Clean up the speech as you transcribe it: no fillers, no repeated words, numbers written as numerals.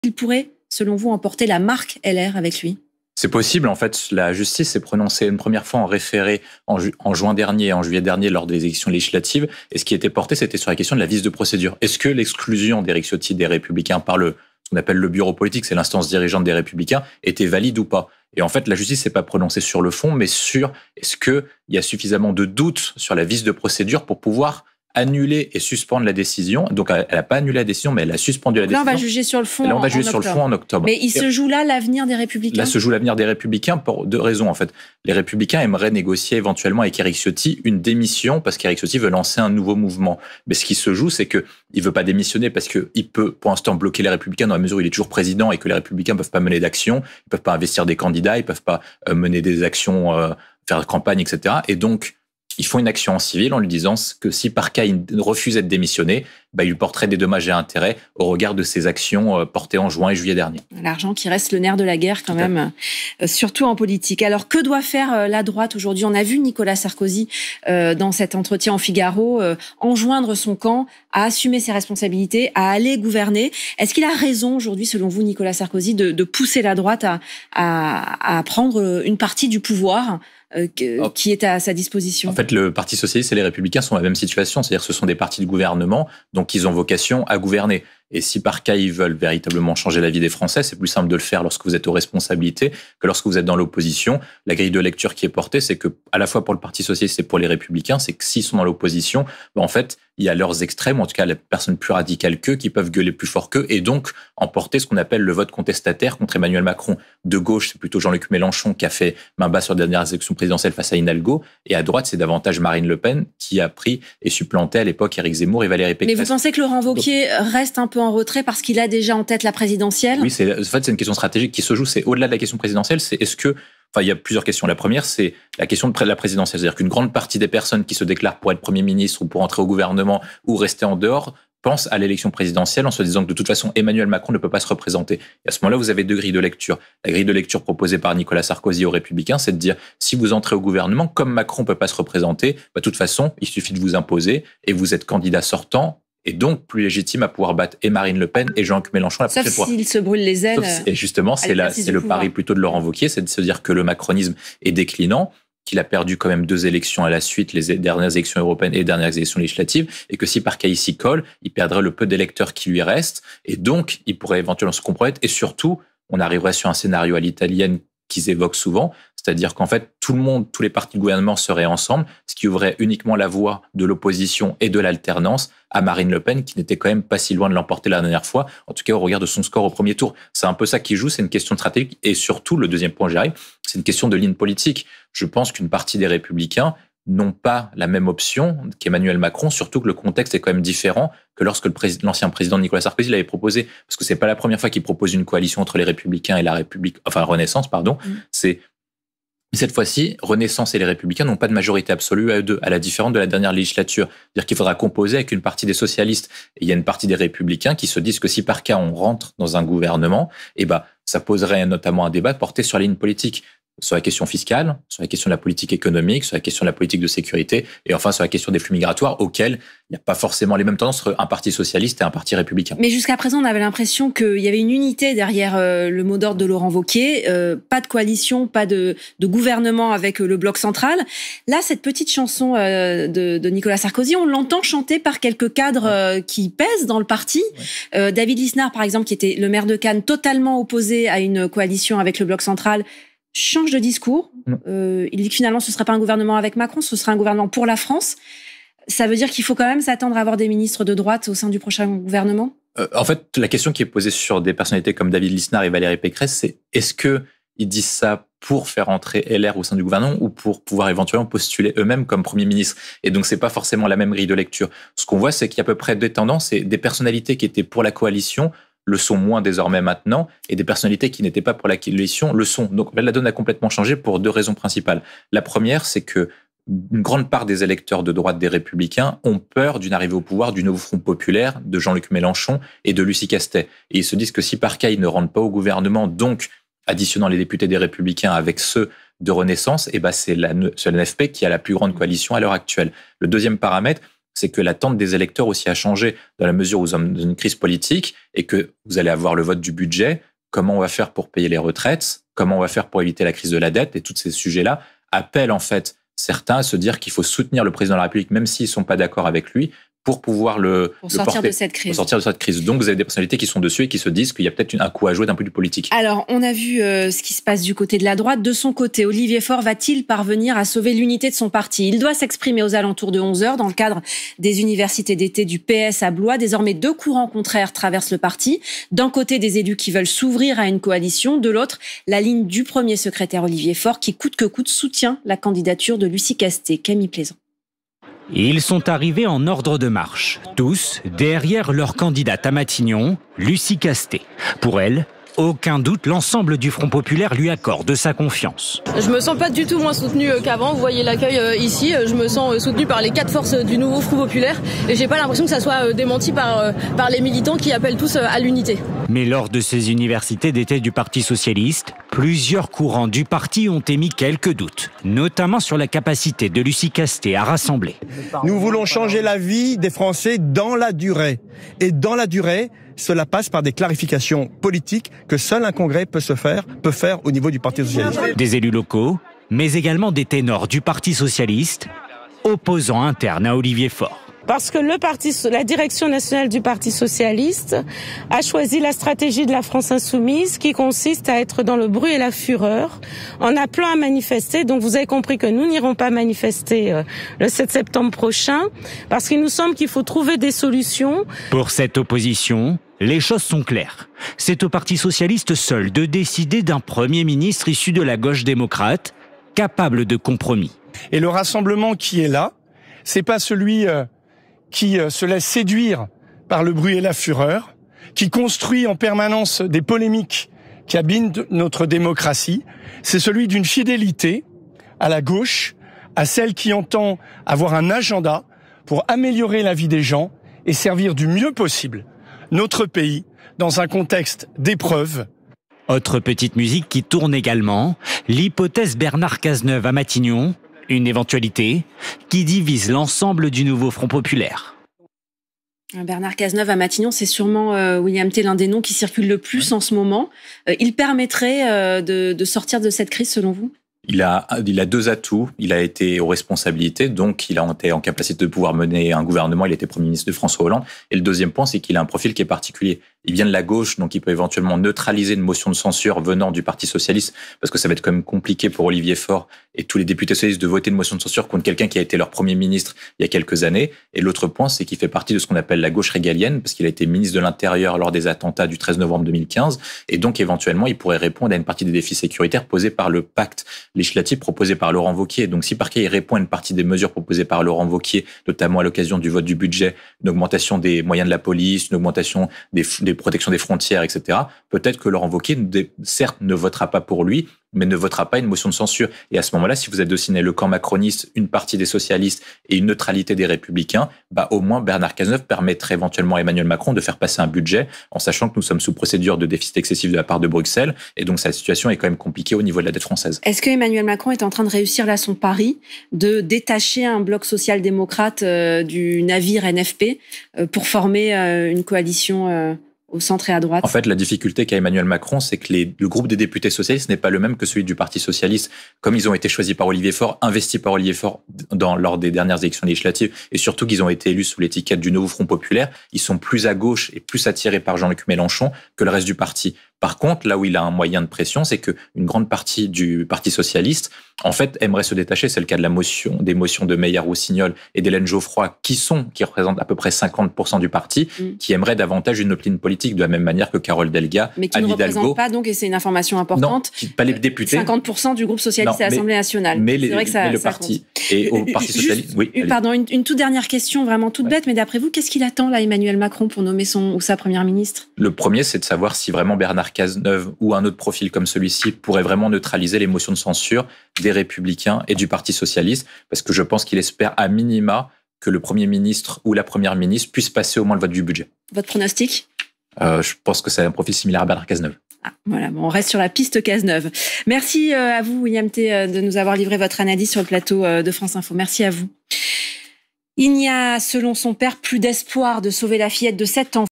Il pourrait, selon vous, emporter la marque LR avec lui? C'est possible. En fait, la justice s'est prononcée une première fois en référé en juin dernier et en juillet dernier lors des élections législatives. Et ce qui était porté, c'était sur la question de la vice de procédure. Est-ce que l'exclusion d'Éric Ciotti des Républicains par ce qu'on appelle le bureau politique, c'est l'instance dirigeante des Républicains, était valide ou pas? Et en fait, la justice s'est pas prononcée sur le fond, mais sur est-ce qu'il y a suffisamment de doutes sur la vice de procédure pour pouvoir annuler et suspendre la décision. Donc, elle n'a pas annulé la décision, mais elle a suspendu la décision. Là, on va juger sur le fond. Là, on va juger sur le fond en octobre. Mais il se joue là l'avenir des Républicains? Là se joue l'avenir des Républicains pour deux raisons, en fait. Les Républicains aimeraient négocier éventuellement avec Éric Ciotti une démission parce qu'Éric Ciotti veut lancer un nouveau mouvement. Mais ce qui se joue, c'est qu'il ne veut pas démissionner parce qu'il peut, pour l'instant, bloquer les Républicains dans la mesure où il est toujours président et que les Républicains ne peuvent pas mener d'action, ils ne peuvent pas investir des candidats, ils ne peuvent pas mener des actions, faire campagne, etc. Et donc, ils font une action en civil en lui disant que si par cas il refusait de démissionner, il lui porterait des dommages et intérêts au regard de ses actions portées en juin et juillet dernier. L'argent qui reste le nerf de la guerre quand même, surtout en politique. Alors que doit faire la droite aujourd'hui? On a vu Nicolas Sarkozy dans cet entretien en Figaro enjoindre son camp à assumer ses responsabilités, à aller gouverner. Est-ce qu'il a raison aujourd'hui, selon vous, Nicolas Sarkozy, de pousser la droite à prendre une partie du pouvoir qui est à sa disposition? En fait, le Parti socialiste et les Républicains sont dans la même situation, c'est-à-dire que ce sont des partis de gouvernement, donc ils ont vocation à gouverner. Et si par cas ils veulent véritablement changer la vie des Français, c'est plus simple de le faire lorsque vous êtes aux responsabilités que lorsque vous êtes dans l'opposition. La grille de lecture qui est portée, c'est que à la fois pour le Parti socialiste et pour les Républicains, c'est que s'ils sont dans l'opposition, en fait, il y a leurs extrêmes, ou en tout cas les personnes plus radicales qu'eux, qui peuvent gueuler plus fort qu'eux et donc emporter ce qu'on appelle le vote contestataire contre Emmanuel Macron. De gauche, c'est plutôt Jean-Luc Mélenchon qui a fait main basse sur les dernières élections présidentielles face à Hidalgo, et à droite, c'est davantage Marine Le Pen qui a pris et supplanté à l'époque Éric Zemmour et Valérie Pécresse. Mais vous pensez que Laurent Wauquiez reste un peu en retrait parce qu'il a déjà en tête la présidentielle? Oui, en fait, c'est une question stratégique qui se joue. C'est au-delà de la question présidentielle. C'est est-ce que, il y a plusieurs questions. La première, c'est la question de la présidentielle. C'est-à-dire qu'une grande partie des personnes qui se déclarent pour être Premier ministre ou pour entrer au gouvernement ou rester en dehors pensent à l'élection présidentielle en se disant que de toute façon, Emmanuel Macron ne peut pas se représenter. Et à ce moment-là, vous avez deux grilles de lecture. La grille de lecture proposée par Nicolas Sarkozy aux Républicains, c'est de dire, si vous entrez au gouvernement, comme Macron ne peut pas se représenter, de toute façon, il suffit de vous imposer et vous êtes candidat sortant, et donc plus légitime à pouvoir battre et Marine Le Pen et Jean-Luc Mélenchon la prochaine fois. Sauf s'il se brûle les ailes. Et justement, c'est le pari plutôt de Laurent Wauquiez, c'est de se dire que le macronisme est déclinant, qu'il a perdu quand même 2 élections à la suite, les dernières élections européennes et les dernières élections législatives, et que si par cas il s'y colle, il perdrait le peu d'électeurs qui lui restent, et donc il pourrait éventuellement se compromettre, et surtout, on arriverait sur un scénario à l'italienne qu'ils évoquent souvent, c'est-à-dire qu'en fait, tout le monde, tous les partis de gouvernement seraient ensemble, ce qui ouvrait uniquement la voie de l'opposition et de l'alternance à Marine Le Pen, qui n'était quand même pas si loin de l'emporter la dernière fois, en tout cas au regard de son score au premier tour. C'est un peu ça qui joue, c'est une question de stratégie, et surtout, le deuxième point, j'y arrive, c'est une question de ligne politique. Je pense qu'une partie des Républicains n'ont pas la même option qu'Emmanuel Macron, surtout que le contexte est quand même différent que lorsque l'ancien président Nicolas Sarkozy l'avait proposé, parce que c'est pas la première fois qu'il propose une coalition entre les Républicains et la République, enfin Renaissance, pardon. Cette fois-ci, Renaissance et les Républicains n'ont pas de majorité absolue à eux deux, à la différence de la dernière législature. C'est-à-dire qu'il faudra composer avec une partie des socialistes. Et il y a une partie des Républicains qui se disent que si par cas on rentre dans un gouvernement, ça poserait notamment un débat porté sur la ligne politique, sur la question fiscale, sur la question de la politique économique, sur la question de la politique de sécurité, et enfin sur la question des flux migratoires, auxquels il n'y a pas forcément les mêmes tendances entre un parti socialiste et un parti républicain. Mais jusqu'à présent, on avait l'impression qu'il y avait une unité derrière le mot d'ordre de Laurent Wauquiez, pas de coalition, pas de gouvernement avec le bloc central. Là, cette petite chanson de Nicolas Sarkozy, on l'entend chanter par quelques cadres qui pèsent dans le parti. David Lisnard, par exemple, qui était le maire de Cannes, totalement opposé à une coalition avec le bloc central, change de discours. Il dit que finalement, ce ne serait pas un gouvernement avec Macron, ce serait un gouvernement pour la France. Ça veut dire qu'il faut quand même s'attendre à avoir des ministres de droite au sein du prochain gouvernement? En fait, la question qui est posée sur des personnalités comme David Lisnard et Valérie Pécresse, c'est est-ce qu'ils disent ça pour faire entrer LR au sein du gouvernement ou pour pouvoir éventuellement postuler eux-mêmes comme Premier ministre? Et donc, c'est pas forcément la même grille de lecture. Ce qu'on voit, c'est qu'il y a à peu près 2 tendances, et des personnalités qui étaient pour la coalition le sont moins désormais maintenant, et des personnalités qui n'étaient pas pour la coalition le sont. Donc la donne a complètement changé pour 2 raisons principales. La première, c'est que une grande part des électeurs de droite des Républicains ont peur d'une arrivée au pouvoir du nouveau Front populaire de Jean-Luc Mélenchon et de Lucie Castet. Et ils se disent que si par cas ils ne rentrent pas au gouvernement, donc additionnant les députés des Républicains avec ceux de Renaissance, c'est la NFP qui a la plus grande coalition à l'heure actuelle. Le deuxième paramètre, c'est que l'attente des électeurs aussi a changé dans la mesure où nous sommes dans une crise politique et que vous allez avoir le vote du budget. Comment on va faire pour payer les retraites? Comment on va faire pour éviter la crise de la dette? Et tous ces sujets-là appellent en fait certains à se dire qu'il faut soutenir le président de la République, même s'ils ne sont pas d'accord avec lui, pour pouvoir sortir de cette crise. Pour sortir de cette crise. Donc, vous avez des personnalités qui sont dessus et qui se disent qu'il y a peut-être un coup à jouer d'un point de vue politique. Alors, on a vu ce qui se passe du côté de la droite. De son côté, Olivier Faure va-t-il parvenir à sauver l'unité de son parti? Il doit s'exprimer aux alentours de 11h dans le cadre des universités d'été du PS à Blois. Désormais, 2 courants contraires traversent le parti. D'un côté, des élus qui veulent s'ouvrir à une coalition. De l'autre, la ligne du premier secrétaire Olivier Faure qui, coûte que coûte, soutient la candidature de Lucie Castet. Camille Plaisant. Ils sont arrivés en ordre de marche, tous derrière leur candidate à Matignon, Lucie Castet. Pour elle, aucun doute, l'ensemble du Front populaire lui accorde sa confiance. Je me sens pas du tout moins soutenue qu'avant. Vous voyez l'accueil ici. Je me sens soutenue par les 4 forces du nouveau Front populaire. Et j'ai pas l'impression que ça soit démenti par les militants qui appellent tous à l'unité. Mais lors de ces universités d'été du Parti socialiste, plusieurs courants du parti ont émis quelques doutes, notamment sur la capacité de Lucie Castet à rassembler. Nous voulons changer la vie des Français dans la durée. Et dans la durée, cela passe par des clarifications politiques que seul un congrès peut faire au niveau du Parti socialiste. Des élus locaux, mais également des ténors du Parti socialiste, opposants internes à Olivier Faure. Parce que la direction nationale du Parti socialiste a choisi la stratégie de la France insoumise qui consiste à être dans le bruit et la fureur en appelant à manifester. Donc vous avez compris que nous n'irons pas manifester le 7 septembre prochain parce qu'il nous semble qu'il faut trouver des solutions. Pour cette opposition, les choses sont claires. C'est au Parti socialiste seul de décider d'un Premier ministre issu de la gauche démocrate, capable de compromis. Et le rassemblement qui est là, c'est pas celui qui se laisse séduire par le bruit et la fureur, qui construit en permanence des polémiques qui abîment notre démocratie. C'est celui d'une fidélité à la gauche, à celle qui entend avoir un agenda pour améliorer la vie des gens et servir du mieux possible notre pays dans un contexte d'épreuve. Autre petite musique qui tourne également, l'hypothèse Bernard Cazeneuve à Matignon, une éventualité qui divise l'ensemble du nouveau Front populaire. Bernard Cazeneuve à Matignon, c'est sûrement William T. l'un des noms qui circule le plus en ce moment. Il permettrait de sortir de cette crise selon vous ? Il a 2 atouts. Il a été aux responsabilités, donc il a été en capacité de pouvoir mener un gouvernement. Il était Premier ministre de François Hollande. Et le deuxième point, c'est qu'il a un profil qui est particulier. Il vient de la gauche, donc il peut éventuellement neutraliser une motion de censure venant du Parti socialiste, parce que ça va être quand même compliqué pour Olivier Faure et tous les députés socialistes de voter une motion de censure contre quelqu'un qui a été leur Premier ministre il y a quelques années. Et l'autre point, c'est qu'il fait partie de ce qu'on appelle la gauche régalienne, parce qu'il a été ministre de l'Intérieur lors des attentats du 13 novembre 2015. Et donc, éventuellement, il pourrait répondre à une partie des défis sécuritaires posés par le pacte législatif proposé par Laurent Wauquiez. Donc, si par cas il répond à une partie des mesures proposées par Laurent Wauquiez, notamment à l'occasion du vote du budget, une augmentation des moyens de la police, une augmentation des protections des frontières, etc., peut-être que Laurent Wauquiez, certes, ne votera pas pour lui, mais ne votera pas une motion de censure. Et à ce moment-là, si vous additionnez le camp macroniste, une partie des socialistes et une neutralité des républicains, au moins Bernard Cazeneuve permettrait éventuellement à Emmanuel Macron de faire passer un budget, en sachant que nous sommes sous procédure de déficit excessif de la part de Bruxelles, et donc sa situation est quand même compliquée au niveau de la dette française. Est-ce que Emmanuel Macron est en train de réussir là son pari de détacher un bloc social-démocrate du navire NFP pour former une coalition au centre et à droite? En fait, la difficulté qu'a Emmanuel Macron, c'est que le groupe des députés socialistes n'est pas le même que celui du Parti socialiste. Comme ils ont été choisis par Olivier Faure, investis par Olivier Faure lors des dernières élections législatives, et surtout qu'ils ont été élus sous l'étiquette du nouveau Front populaire, ils sont plus à gauche et plus attirés par Jean-Luc Mélenchon que le reste du parti. Par contre, là où il a un moyen de pression, c'est que une grande partie du Parti socialiste, en fait, aimerait se détacher. C'est le cas de des motions de Meyer-Rossignol et d'Hélène Geoffroy, qui représentent à peu près 50% du parti, qui aimeraient davantage une autre ligne politique, de la même manière que Carole Delga, mais qui ne représentent pas, donc, et c'est une information importante, non, pas les députés. 50% du groupe socialiste à l'Assemblée nationale. Mais le parti. Et au Parti socialiste, oui. Pardon, une toute dernière question, vraiment toute bête, mais d'après vous, qu'est-ce qu'il attend là, Emmanuel Macron, pour nommer son ou sa première ministre? Le premier, c'est de savoir si vraiment Bernard Cazeneuve ou un autre profil comme celui-ci pourrait vraiment neutraliser les motions de censure des Républicains et du Parti socialiste, parce que je pense qu'il espère à minima que le Premier ministre ou la Première ministre puisse passer au moins le vote du budget. Votre pronostic? Je pense que c'est un profil similaire à Bernard Cazeneuve. Voilà, on reste sur la piste Cazeneuve. Merci à vous, William T, de nous avoir livré votre analyse sur le plateau de France Info. Merci à vous. Il n'y a, selon son père, plus d'espoir de sauver la fillette de 7 ans.